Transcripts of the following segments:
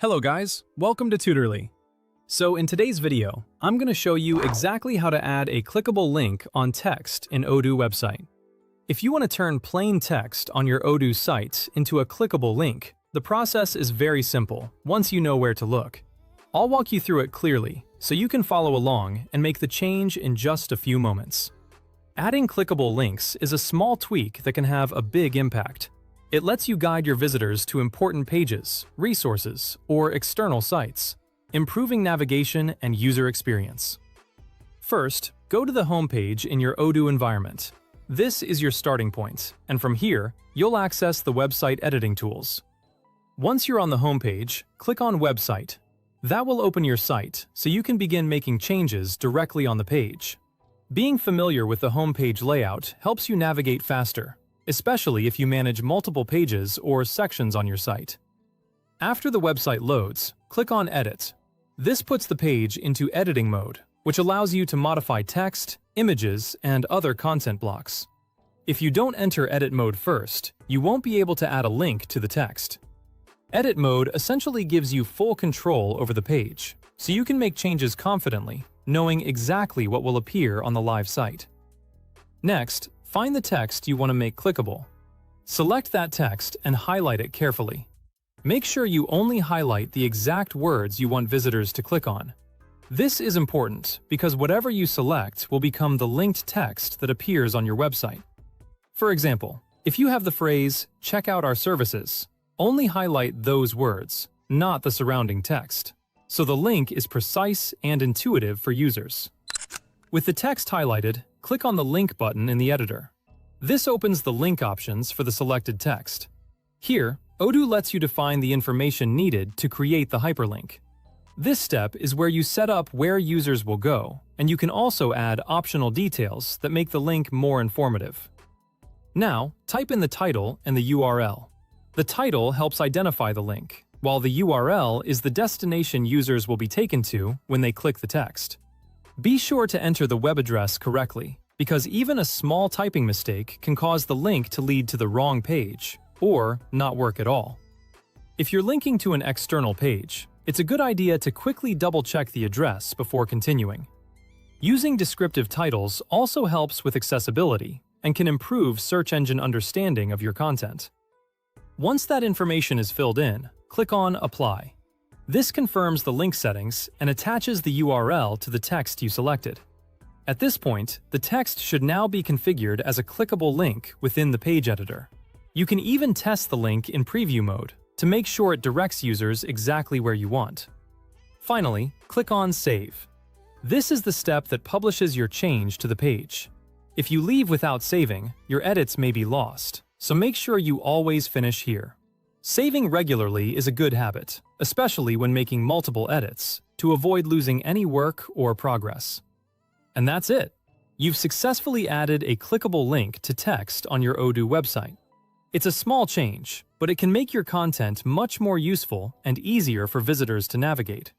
Hello guys, welcome to Tutorly. So in today's video, I'm going to show you exactly how to add a clickable link on text in Odoo website. If you want to turn plain text on your Odoo site into a clickable link, the process is very simple once you know where to look. I'll walk you through it clearly so you can follow along and make the change in just a few moments. Adding clickable links is a small tweak that can have a big impact. It lets you guide your visitors to important pages, resources, or external sites, improving navigation and user experience. First, go to the home page in your Odoo environment. This is your starting point, and from here, you'll access the website editing tools. Once you're on the home page, click on Website. That will open your site so you can begin making changes directly on the page. Being familiar with the home page layout helps you navigate faster, especially if you manage multiple pages or sections on your site. After the website loads, click on Edit. This puts the page into editing mode, which allows you to modify text, images, and other content blocks. If you don't enter edit mode first, you won't be able to add a link to the text. Edit mode essentially gives you full control over the page, so you can make changes confidently, knowing exactly what will appear on the live site. Next, find the text you want to make clickable. Select that text and highlight it carefully. Make sure you only highlight the exact words you want visitors to click on. This is important because whatever you select will become the linked text that appears on your website. For example, if you have the phrase, "Check out our services," only highlight those words, not the surrounding text, so the link is precise and intuitive for users. With the text highlighted, click on the Link button in the editor. This opens the link options for the selected text. Here, Odoo lets you define the information needed to create the hyperlink. This step is where you set up where users will go, and you can also add optional details that make the link more informative. Now, type in the title and the URL. The title helps identify the link, while the URL is the destination users will be taken to when they click the text. Be sure to enter the web address correctly, because even a small typing mistake can cause the link to lead to the wrong page, or not work at all. If you're linking to an external page, it's a good idea to quickly double-check the address before continuing. Using descriptive titles also helps with accessibility and can improve search engine understanding of your content. Once that information is filled in, click on Apply. This confirms the link settings and attaches the URL to the text you selected. At this point, the text should now be configured as a clickable link within the page editor. You can even test the link in preview mode to make sure it directs users exactly where you want. Finally, click on Save. This is the step that publishes your change to the page. If you leave without saving, your edits may be lost, so make sure you always finish here. Saving regularly is a good habit, especially when making multiple edits, to avoid losing any work or progress. And that's it! You've successfully added a clickable link to text on your Odoo website. It's a small change, but it can make your content much more useful and easier for visitors to navigate.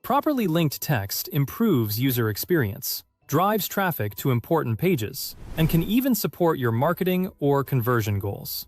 Properly linked text improves user experience, drives traffic to important pages, and can even support your marketing or conversion goals.